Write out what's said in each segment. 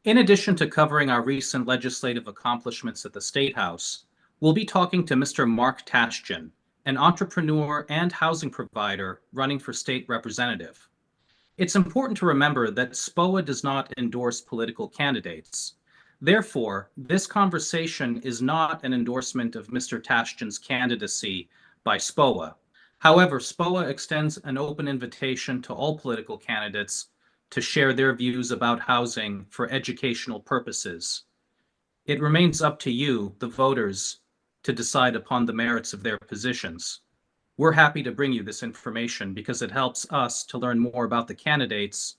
In addition to covering our recent legislative accomplishments at the State House, we'll be talking to Mr. Mark Tashjian, an entrepreneur and housing provider running for state representative. It's important to remember that SPOA does not endorse political candidates. Therefore, this conversation is not an endorsement of Mr. Tashjian's candidacy by SPOA. However, SPOA extends an open invitation to all political candidates to share their views about housing for educational purposes. It remains up to you, the voters, to decide upon the merits of their positions. We're happy to bring you this information because it helps us to learn more about the candidates,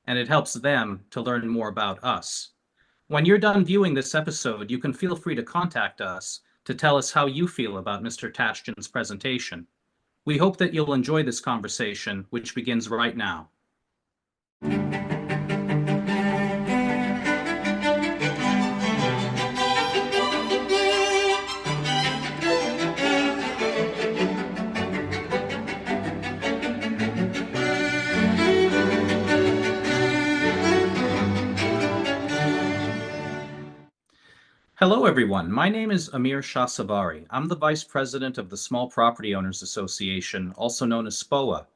and it helps them to learn more about us. When you're done viewing this episode, you can feel free to contact us to tell us how you feel about Mr. Tashjian's presentation. We hope that you'll enjoy this conversation, which begins right now. Hello, everyone. My name is Amir Shahsavari. I'm the Vice President of the Small Property Owners Association, also known as SPOA.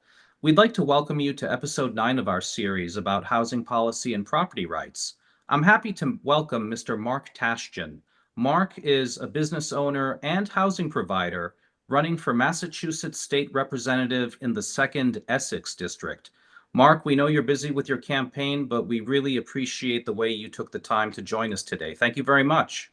We'd like to welcome you to episode 9 of our series about housing policy and property rights. I'm happy to welcome Mr. Mark Tashjian. Mark is a business owner and housing provider running for Massachusetts State Representative in the 2nd Essex District. Mark, we know you're busy with your campaign, but we really appreciate the way you took the time to join us today. Thank you very much.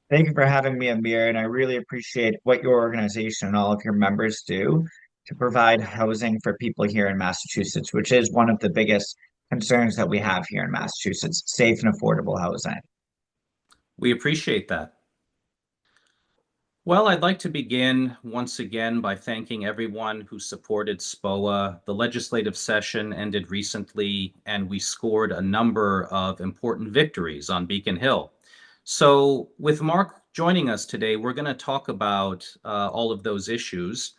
Thank you for having me, Amir, and I really appreciate what your organization and all of your members do to provide housing for people here in Massachusetts, which is one of the biggest concerns that we have here in Massachusetts, safe and affordable housing. We appreciate that. Well, I'd like to begin once again by thanking everyone who supported SPOA. The legislative session ended recently, and we scored a number of important victories on Beacon Hill. So with Mark joining us today, we're going to talk about all of those issues.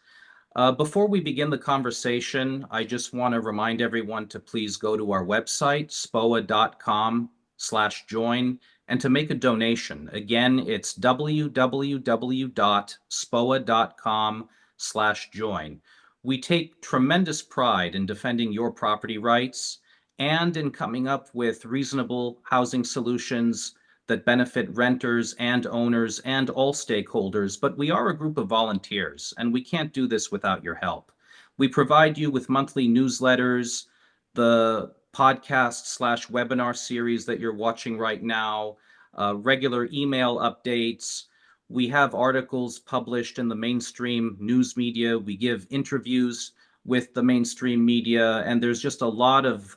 Before we begin the conversation, I just want to remind everyone to please go to our website, spoa.com/join, and to make a donation. Again, it's www.spoa.com/join. We take tremendous pride in defending your property rights and in coming up with reasonable housing solutions that benefit renters and owners and all stakeholders, but we are a group of volunteers, and we can't do this without your help. We provide you with monthly newsletters, the podcast/webinar series that you're watching right now, regular email updates. We have articles published in the mainstream news media. We give interviews with the mainstream media, and there's just a lot of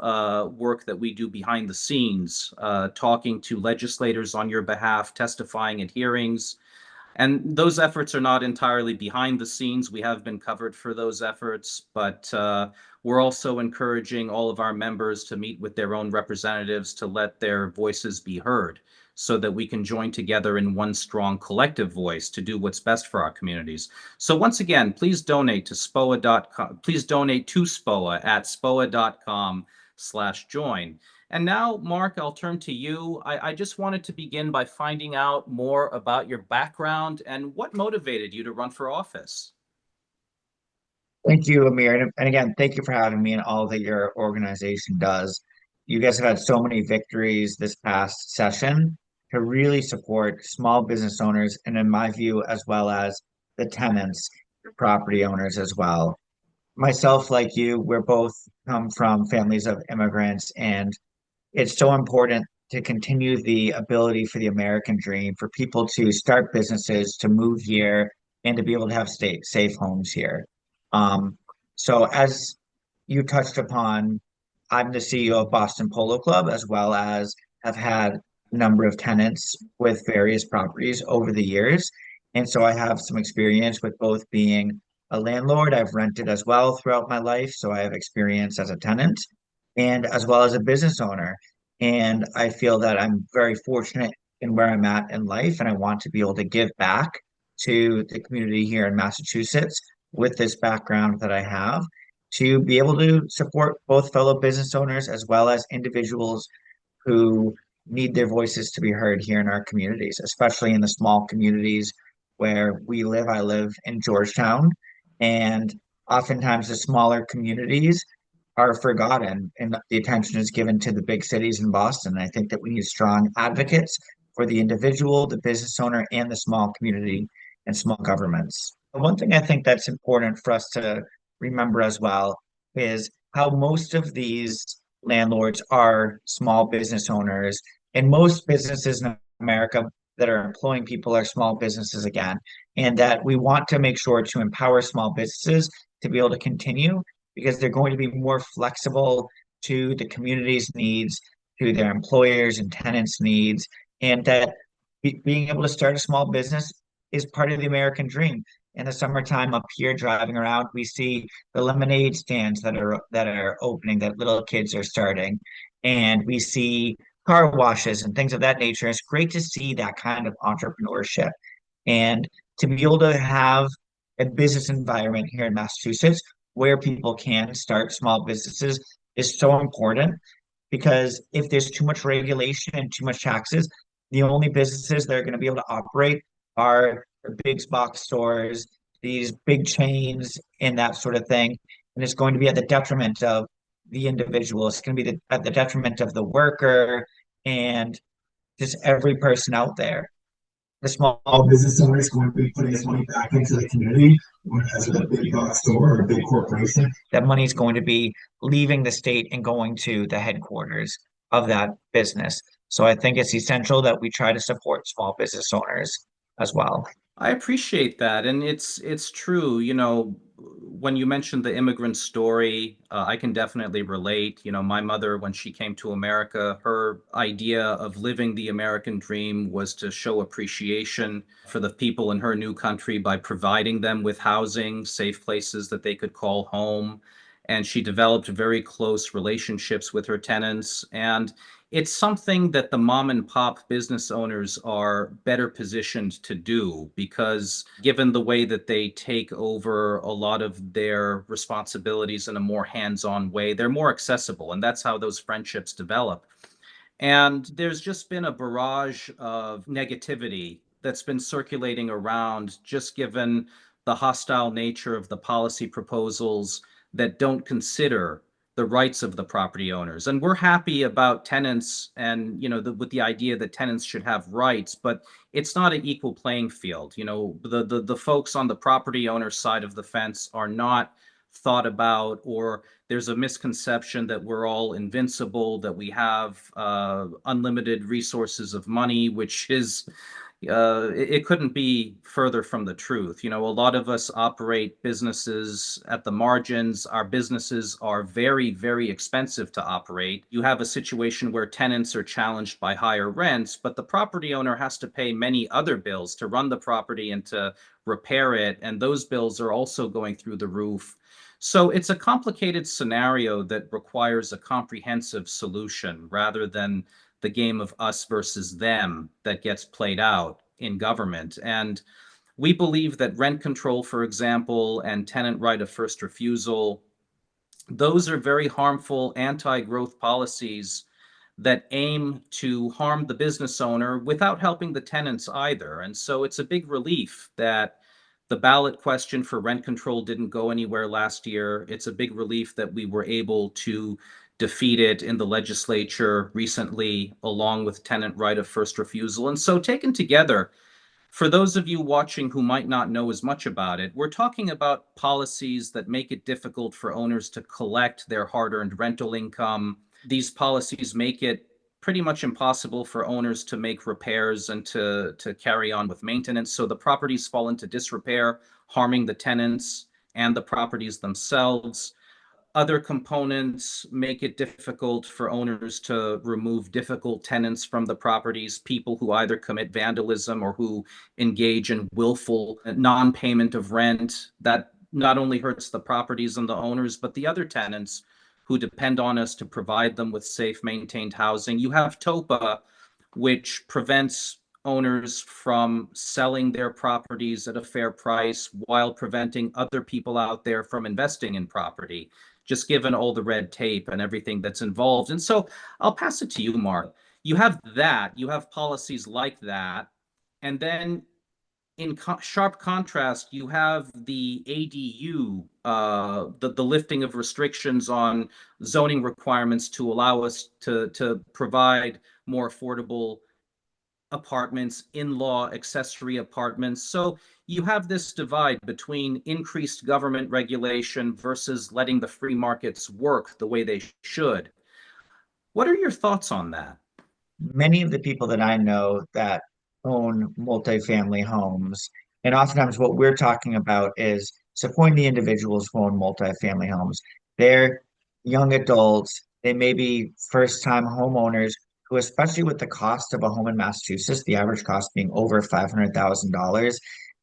work that we do behind the scenes, talking to legislators on your behalf, testifying at hearings. And those efforts are not entirely behind the scenes. We have been covered for those efforts, but we're also encouraging all of our members to meet with their own representatives to let their voices be heard, so that we can join together in one strong collective voice to do what's best for our communities. So once again, please donate to SPOA.com. Please donate to SPOA at SPOA.com/join. And now, Mark, I'll turn to you. I just wanted to begin by finding out more about your background and what motivated you to run for office. Thank you, Amir. And again, thank you for having me and all that your organization does. You guys have had so many victories this past session to really support small business owners, and in my view, as well as the tenants, property owners as well. Myself, like you, we're both come from families of immigrants, and it's so important to continue the ability for the American dream for people to start businesses, to move here, and to be able to have safe homes here. Um, so as you touched upon, I'm the CEO of Boston Polo Club, as well as have had a number of tenants with various properties over the years. And so I have some experience with both being a landlord. I've rented as well throughout my life. So I have experience as a tenant and as well as a business owner. And I feel that I'm very fortunate in where I'm at in life. And I want to be able to give back to the community here in Massachusetts with this background that I have, to be able to support both fellow business owners as well as individuals who need their voices to be heard here in our communities, especially in the small communities where we live. I live in Georgetown, and oftentimes the smaller communities are forgotten and the attention is given to the big cities in Boston. I think that we need strong advocates for the individual, the business owner, and the small community and small governments. One thing I think that's important for us to remember as well is how most of these landlords are small business owners, and most businesses in America that are employing people are small businesses again, and that we want to make sure to empower small businesses to be able to continue because they're going to be more flexible to the community's needs, to their employers and tenants' needs, and that being able to start a small business is part of the American dream. In the summertime up here driving around, we see the lemonade stands that are opening that little kids are starting. And we see car washes and things of that nature. It's great to see that kind of entrepreneurship and to be able to have a business environment here in Massachusetts where people can start small businesses is so important because if there's too much regulation and too much taxes, the only businesses that are going to be able to operate are the big box stores, these big chains, and that sort of thing. And it's going to be at the detriment of the individual. It's going to be at the detriment of the worker and just every person out there. The small business owner is going to be putting his money back into the community, whereas with a big box store or a big corporation, that money is going to be leaving the state and going to the headquarters of that business. So I think it's essential that we try to support small business owners as well. I appreciate that, and it's true. When you mentioned the immigrant story, I can definitely relate. My mother, when she came to America, her idea of living the American dream was to show appreciation for the people in her new country by providing them with housing, safe places that they could call home. And she developed very close relationships with her tenants. And it's something that the mom and pop business owners are better positioned to do because given the way that they take over a lot of their responsibilities in a more hands-on way, they're more accessible, and that's how those friendships develop. And there's just been a barrage of negativity that's been circulating around, just given the hostile nature of the policy proposals that don't consider the rights of the property owners. And we're happy about tenants and, with the idea that tenants should have rights, but it's not an equal playing field. The folks on the property owner side of the fence are not thought about, or there's a misconception that we're all invincible, that we have unlimited resources of money, which is it couldn't be further from the truth. A lot of us operate businesses at the margins. Our businesses are very, very expensive to operate. You have a situation where tenants are challenged by higher rents, but the property owner has to pay many other bills to run the property and to repair it. And those bills are also going through the roof. So it's a complicated scenario that requires a comprehensive solution rather than the game of us versus them that gets played out in government. And we believe that rent control, for example, and tenant right of first refusal, those are very harmful anti-growth policies that aim to harm the business owner without helping the tenants either. And so it's a big relief that the ballot question for rent control didn't go anywhere last year. It's a big relief that we were able to defeat it in the legislature recently, along with tenant right of first refusal. And so taken together, for those of you watching who might not know as much about it, we're talking about policies that make it difficult for owners to collect their hard-earned rental income. These policies make it pretty much impossible for owners to make repairs and to carry on with maintenance. So the properties fall into disrepair, harming the tenants and the properties themselves. Other components make it difficult for owners to remove difficult tenants from the properties, people who either commit vandalism or who engage in willful non-payment of rent. That not only hurts the properties and the owners, but the other tenants who depend on us to provide them with safe, maintained housing. You have TOPA, which prevents owners from selling their properties at a fair price while preventing other people out there from investing in property. just given all the red tape and everything that's involved. And so I'll pass it to you, Mark. You have that, you have policies like that. And then in sharp contrast, you have the ADU, the lifting of restrictions on zoning requirements to allow us to provide more affordable apartments, in-law accessory apartments. So you have this divide between increased government regulation versus letting the free markets work the way they should. What are your thoughts on that? Many of the people that I know that own multifamily homes, and oftentimes what we're talking about is supporting the individuals who own multifamily homes. They're young adults, they may be first-time homeowners who, especially with the cost of a home in Massachusetts, the average cost being over $500,000,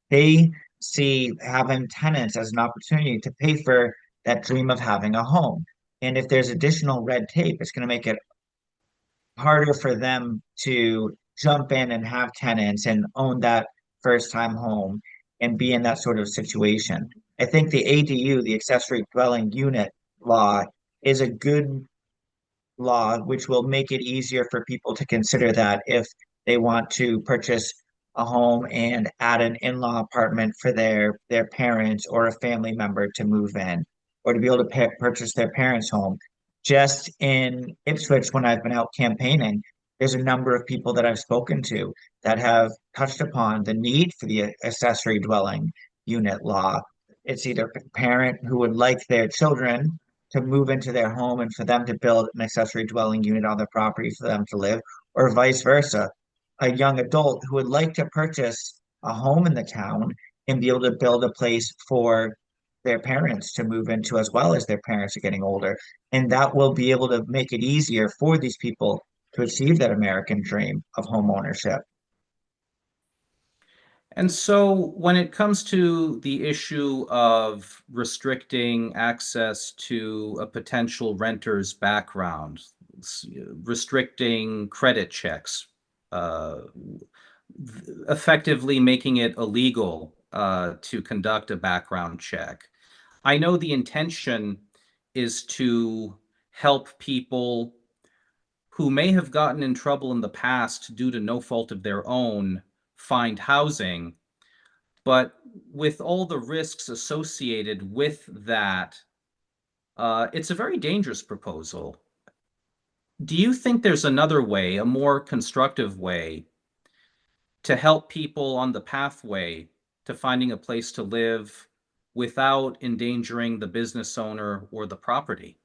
they see having tenants as an opportunity to pay for that dream of having a home. And if there's additional red tape, it's going to make it harder for them to jump in and have tenants and own that first time home and be in that sort of situation. I think the ADU, the accessory dwelling unit law, is a good law which will make it easier for people to consider that if they want to purchase a home and add an in-law apartment for their parents or a family member to move in, or to be able to purchase their parents' home. Just in Ipswich, when I've been out campaigning, there's a number of people that I've spoken to that have touched upon the need for the accessory dwelling unit law. It's either a parent who would like their children to move into their home and for them to build an accessory dwelling unit on their property for them to live, or vice versa. A young adult who would like to purchase a home in the town and be able to build a place for their parents to move into as well as their parents are getting older. And that will be able to make it easier for these people to achieve that American dream of home ownership. And so when it comes to the issue of restricting access to a potential renter's background, restricting credit checks, uh, effectively making it illegal to conduct a background check. I know the intention is to help people who may have gotten in trouble in the past due to no fault of their own find housing. But with all the risks associated with that, it's a very dangerous proposal. Do you think there's another way, a more constructive way, to help people on the pathway to finding a place to live without endangering the business owner or the property?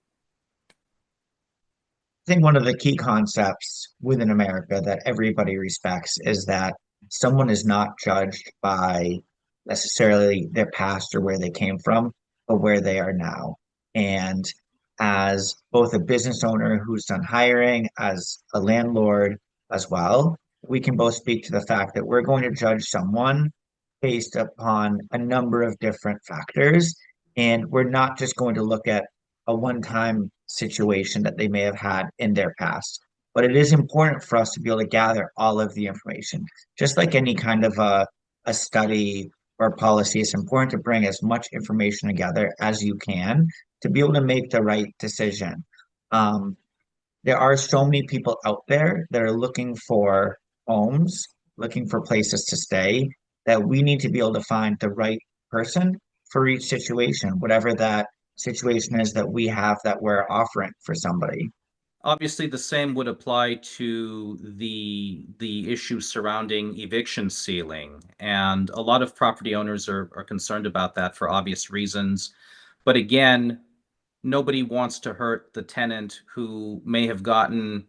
I think one of the key concepts within America that everybody respects is that someone is not judged by necessarily their past or where they came from, but where they are now. And as both a business owner who's done hiring, as a landlord as well, we can both speak to the fact that we're going to judge someone based upon a number of different factors. And we're not just going to look at a one-time situation that they may have had in their past. But it is important for us to be able to gather all of the information. Just like any kind of a study or policy, it's important to bring as much information together as you can to be able to make the right decision. Um, there are so many people out there that are looking for homes, looking for places to stay, that we need to be able to find the right person for each situation, whatever that situation is that we have that we're offering for somebody. Obviously, the same would apply to the issue surrounding eviction ceiling, and a lot of property owners are concerned about that for obvious reasons. But again, nobody wants to hurt the tenant who may have gotten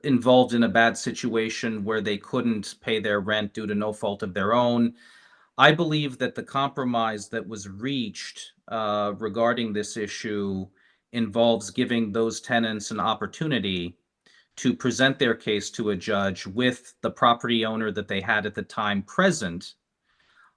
involved in a bad situation where they couldn't pay their rent due to no fault of their own. I believe that the compromise that was reached regarding this issue involves giving those tenants an opportunity to present their case to a judge with the property owner that they had at the time present,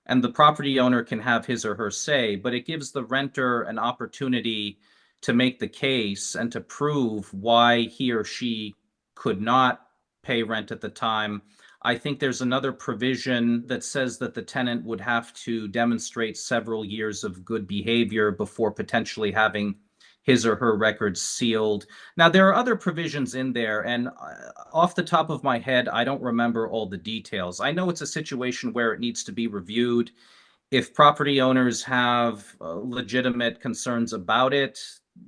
and the property owner can have his or her say, but it gives the renter an opportunity to make the case and to prove why he or she could not pay rent at the time, I think there's another provision that says that the tenant would have to demonstrate several years of good behavior before potentially having his or her records sealed. Now, there are other provisions in there, and off the top of my head, I don't remember all the details. I know it's a situation where it needs to be reviewed. If property owners have legitimate concerns about it,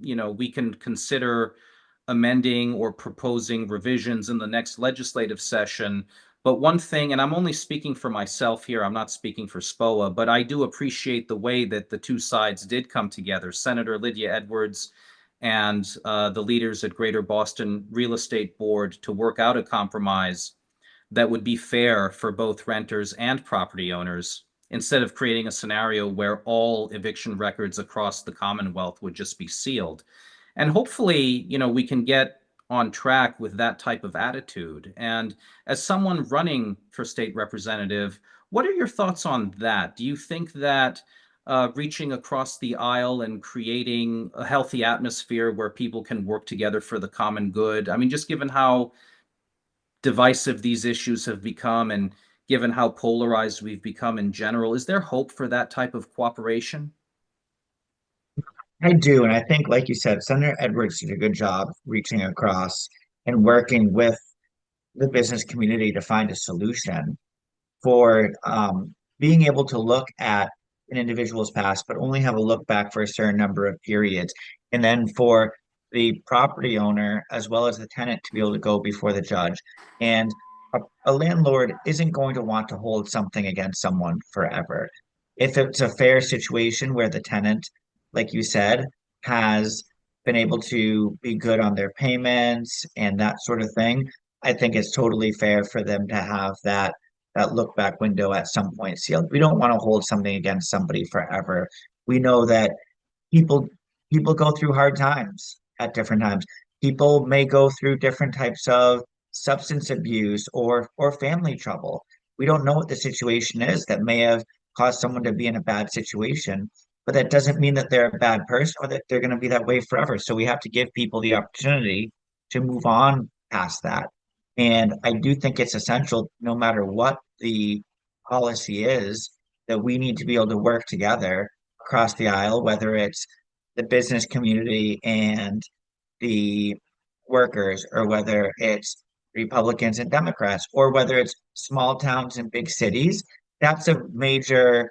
we can consider amending or proposing revisions in the next legislative session. But one thing, and I'm only speaking for myself here, I'm not speaking for SPOA, but I do appreciate the way that the two sides did come together. Senator Lydia Edwards and the leaders at Greater Boston Real Estate Board to work out a compromise that would be fair for both renters and property owners instead of creating a scenario where all eviction records across the Commonwealth would just be sealed. And hopefully, we can get on track with that type of attitude. And as someone running for state representative, what are your thoughts on that? Do you think that reaching across the aisle and creating a healthy atmosphere where people can work together for the common good? I mean, just given how divisive these issues have become and given how polarized we've become in general, is there hope for that type of cooperation? I do, and I think, like you said, Senator Edwards did a good job reaching across and working with the business community to find a solution for being able to look at an individual's past, but only have a look back for a certain number of periods. And then for the property owner as well as the tenant to be able to go before the judge. And a landlord isn't going to want to hold something against someone forever. If it's a fair situation where the tenant, like you said, has been able to be good on their payments and that sort of thing, I think it's totally fair for them to have that look back window at some point sealed. We don't want to hold something against somebody forever. We know that people people go through hard times at different times. People may go through different types of substance abuse or family trouble. We don't know what the situation is that may have caused someone to be in a bad situation, but that doesn't mean that they're a bad person or that they're going to be that way forever. So we have to give people the opportunity to move on past that. And I do think it's essential, no matter what the policy is, that we need to be able to work together across the aisle, whether it's the business community and the workers, or whether it's Republicans and Democrats, or whether it's small towns and big cities. That's a major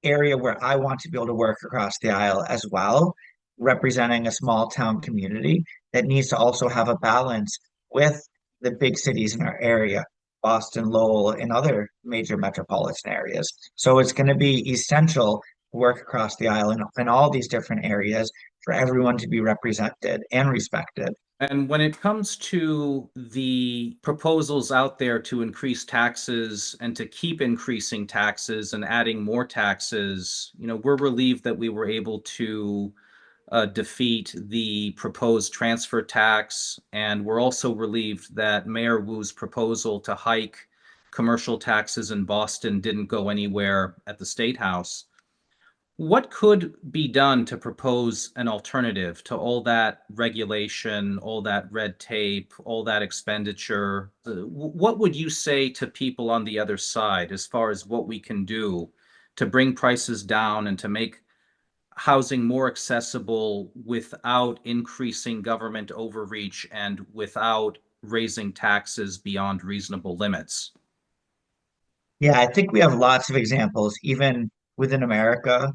area where I want to be able to work across the aisle as well, representing a small town community that needs to also have a balance with the big cities in our area, Boston, Lowell, and other major metropolitan areas. So it's going to be essential to work across the aisle in all these different areas for everyone to be represented and respected. And when it comes to the proposals out there to increase taxes and to keep increasing taxes and adding more taxes, we're relieved that we were able to defeat the proposed transfer tax. And we're also relieved that Mayor Wu's proposal to hike commercial taxes in Boston didn't go anywhere at the State House. What could be done to propose an alternative to all that regulation, all that red tape, all that expenditure? What would you say to people on the other side as far as what we can do to bring prices down and to make housing more accessible without increasing government overreach and without raising taxes beyond reasonable limits? Yeah, I think we have lots of examples, even within America,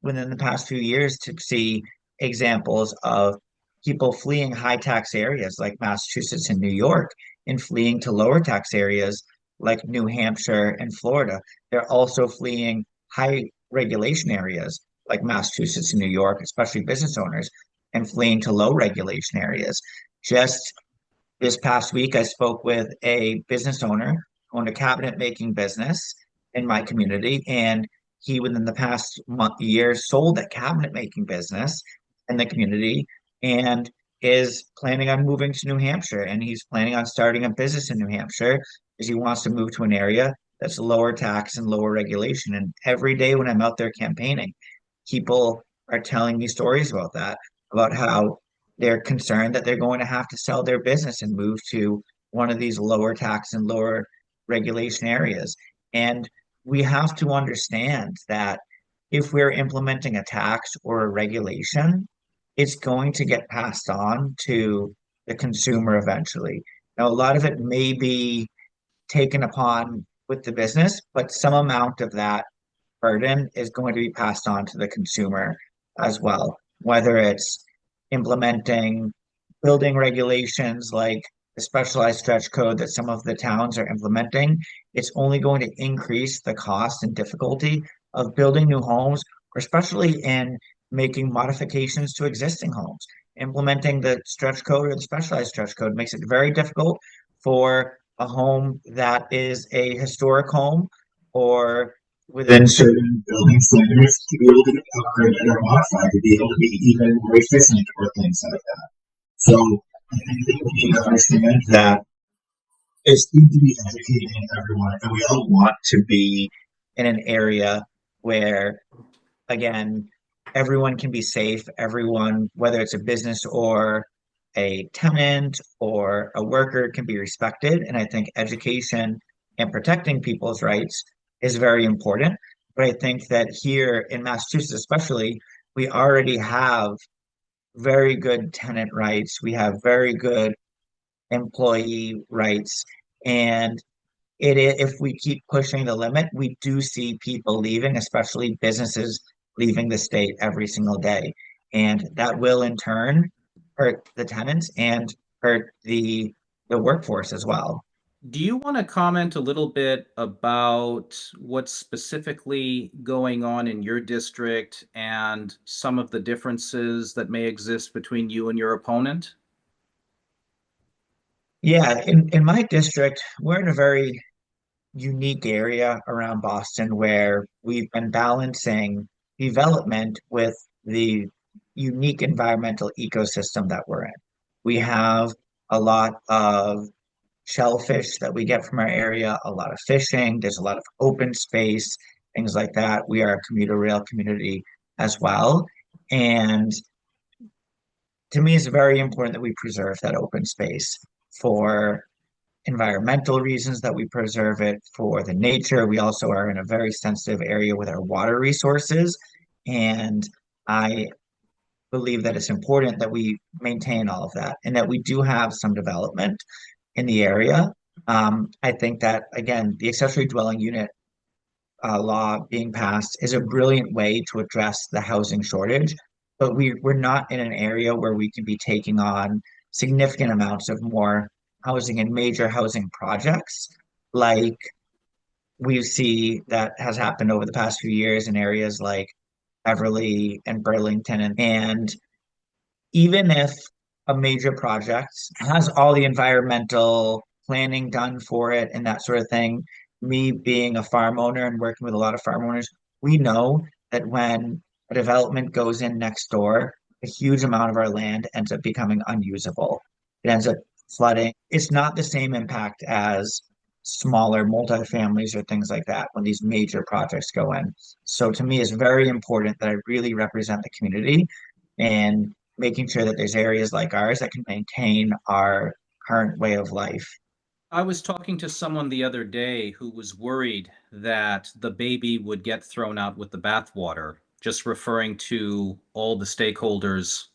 within the past few years, to see examples of people fleeing high tax areas like Massachusetts and New York and fleeing to lower tax areas like New Hampshire and Florida. They're also fleeing high regulation areas like Massachusetts and New York, especially business owners, and fleeing to low regulation areas. Just this past week, I spoke with a business owner who owned a cabinet making business in my community, and he, within the past year, sold a cabinet making business in the community and is planning on moving to New Hampshire. And he's planning on starting a business in New Hampshire because he wants to move to an area that's lower tax and lower regulation. And every day when I'm out there campaigning, people are telling me stories about that, about how they're concerned that they're going to have to sell their business and move to one of these lower tax and lower regulation areas. And we have to understand that if we're implementing a tax or a regulation, it's going to get passed on to the consumer eventually. Now, a lot of it may be taken upon with the business, but some amount of that burden is going to be passed on to the consumer as well, whether it's implementing building regulations like the specialized stretch code that some of the towns are implementing. It's only going to increase the cost and difficulty of building new homes, or especially in making modifications to existing homes. Implementing the stretch code or the specialized stretch code makes it very difficult for a home that is a historic home or within certain building standards to be able to get upgraded or modified to be able to be even more efficient or things like that. So I think that we need to understand that it's good to be educating everyone, and we all want to be in an area where, again, everyone can be safe. Everyone, whether it's a business or a tenant or a worker, can be respected. And I think education and protecting people's rights is very important. But I think that here in Massachusetts, especially, we already have very good tenant rights. We have very good employee rights. And if we keep pushing the limit, we do see people leaving, especially businesses leaving the state every single day. And that will in turn hurt the tenants and hurt the workforce as well. Do you want to comment a little bit about what's specifically going on in your district and some of the differences that may exist between you and your opponent? Yeah, in my district, we're in a very unique area around Boston where we've been balancing development with the unique environmental ecosystem that we're in. We have a lot of shellfish that we get from our area, a lot of fishing, there's a lot of open space, things like that. We are a commuter rail community as well. And to me, it's very important that we preserve that open space for environmental reasons, that we preserve it for the nature. We also are in a very sensitive area with our water resources. And I believe that it's important that we maintain all of that and that we do have some development in the area. I think that, again, the accessory dwelling unit law being passed is a brilliant way to address the housing shortage, but we're not in an area where we can be taking on significant amounts of more housing and major housing projects like we see that has happened over the past few years in areas like Beverly and Burlington. And even if a major project has all the environmental planning done for it and that sort of thing, me being a farm owner and working with a lot of farm owners, we know that when a development goes in next door, a huge amount of our land ends up becoming unusable. It ends up flooding. It's not the same impact as smaller multifamilies or things like that when these major projects go in. So to me, it's very important that I really represent the community and making sure that there's areas like ours that can maintain our current way of life. I was talking to someone the other day who was worried that the baby would get thrown out with the bathwater, just referring to all the stakeholders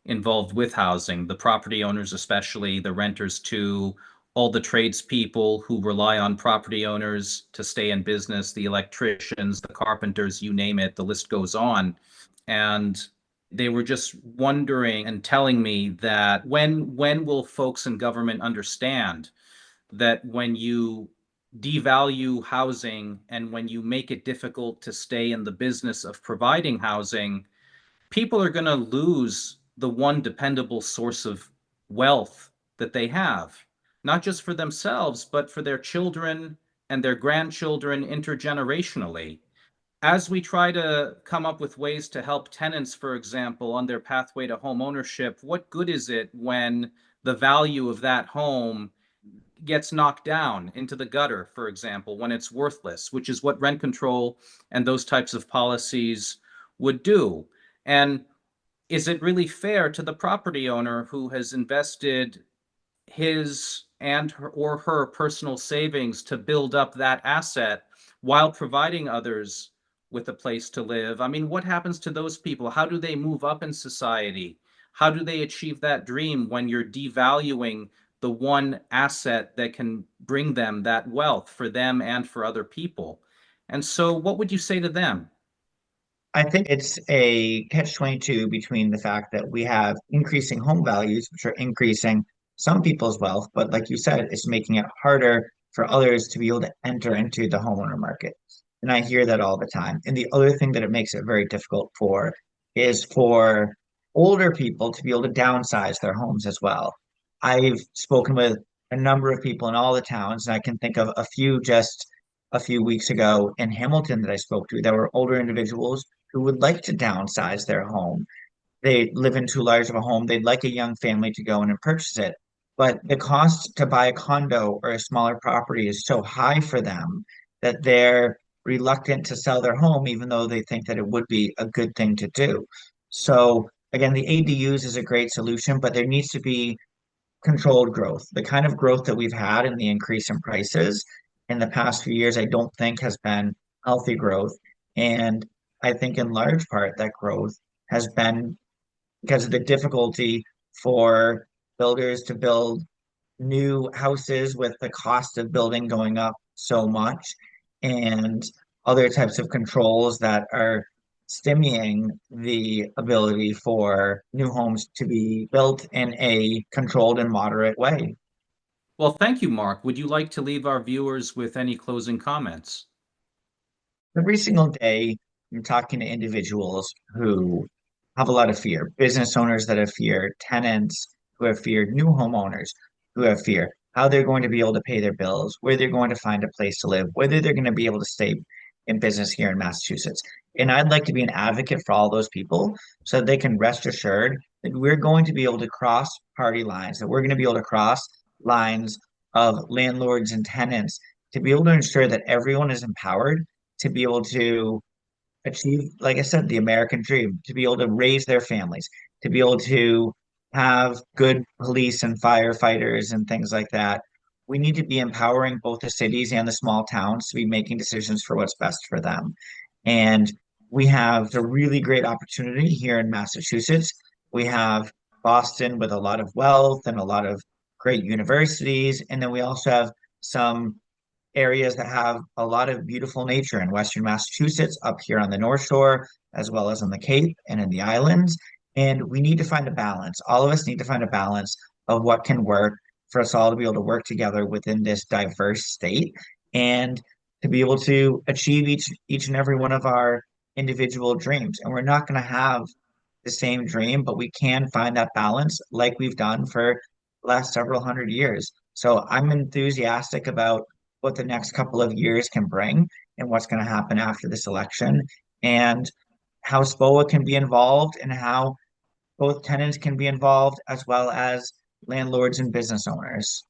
involved with housing, the property owners, especially the renters too, all the tradespeople who rely on property owners to stay in business, the electricians, the carpenters, you name it, the list goes on. And they were just wondering and telling me that when will folks in government understand that when you devalue housing and when you make it difficult to stay in the business of providing housing, people are going to lose the one dependable source of wealth that they have, not just for themselves, but for their children and their grandchildren intergenerationally. As we try to come up with ways to help tenants, for example, on their pathway to home ownership, what good is it when the value of that home gets knocked down into the gutter, for example, when it's worthless, which is what rent control and those types of policies would do? And is it really fair to the property owner who has invested his and her personal savings to build up that asset while providing others with a place to live. I mean, what happens to those people? How do they move up in society? How do they achieve that dream when you're devaluing the one asset that can bring them that wealth for them and for other people? And so, what would you say to them? I think it's a catch-22 between the fact that we have increasing home values, which are increasing some people's wealth, but like you said, it's making it harder for others to be able to enter into the homeowner market. And I hear that all the time. And the other thing that it makes it very difficult for is for older people to be able to downsize their homes as well. I've spoken with a number of people in all the towns, and I can think of a few just a few weeks ago in Hamilton that I spoke to that were older individuals who would like to downsize their home. They live in too large of a home. They'd like a young family to go in and purchase it. But the cost to buy a condo or a smaller property is so high for them that they're reluctant to sell their home, even though they think that it would be a good thing to do. So, again, the ADUs is a great solution, but there needs to be controlled growth. The kind of growth that we've had and the increase in prices in the past few years, I don't think has been healthy growth. And I think in large part that growth has been because of the difficulty for builders to build new houses with the cost of building going up so much and other types of controls that are stymieing the ability for new homes to be built in a controlled and moderate way. Well, thank you, Mark. Would you like to leave our viewers with any closing comments? Every single day, I'm talking to individuals who have a lot of fear, business owners that have fear, tenants who have fear, new homeowners who have fear, how they're going to be able to pay their bills, where they're going to find a place to live, whether they're going to be able to stay in business here in Massachusetts. And I'd like to be an advocate for all those people so that they can rest assured that we're going to be able to cross party lines, that we're going to be able to cross lines of landlords and tenants to be able to ensure that everyone is empowered to be able to achieve, like I said, the American dream, to be able to raise their families, to be able to have good police and firefighters and things like that. We need to be empowering both the cities and the small towns to be making decisions for what's best for them. And we have a really great opportunity here in Massachusetts. We have Boston with a lot of wealth and a lot of great universities. And then we also have some areas that have a lot of beautiful nature in Western Massachusetts, up here on the North Shore, as well as on the Cape and in the islands. And we need to find a balance. All of us need to find a balance of what can work for us all to be able to work together within this diverse state and to be able to achieve each and every one of our individual dreams. And we're not going to have the same dream, but we can find that balance like we've done for the last several hundred years. So I'm enthusiastic about what the next couple of years can bring and what's going to happen after this election and how SPOA can be involved and how both tenants can be involved as well as landlords and business owners.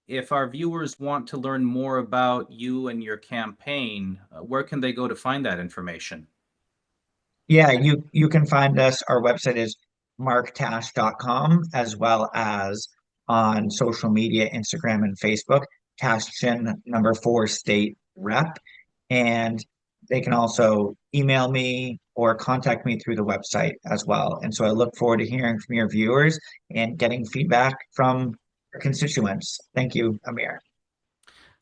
If our viewers want to learn more about you and your campaign, where can they go to find that information? Yeah, you can find us. Our website is marktash.com as well as on social media, Instagram and Facebook, Tashjian #4 state rep. And they can also email me or contact me through the website as well. And so I look forward to hearing from your viewers and getting feedback from your constituents. Thank you, Amir.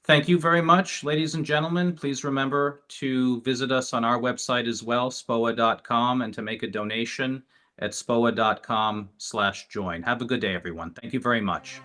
Thank you very much, ladies and gentlemen. Please remember to visit us on our website as well, SPOA.com, and to make a donation at SPOA.com/join. Have a good day, everyone. Thank you very much.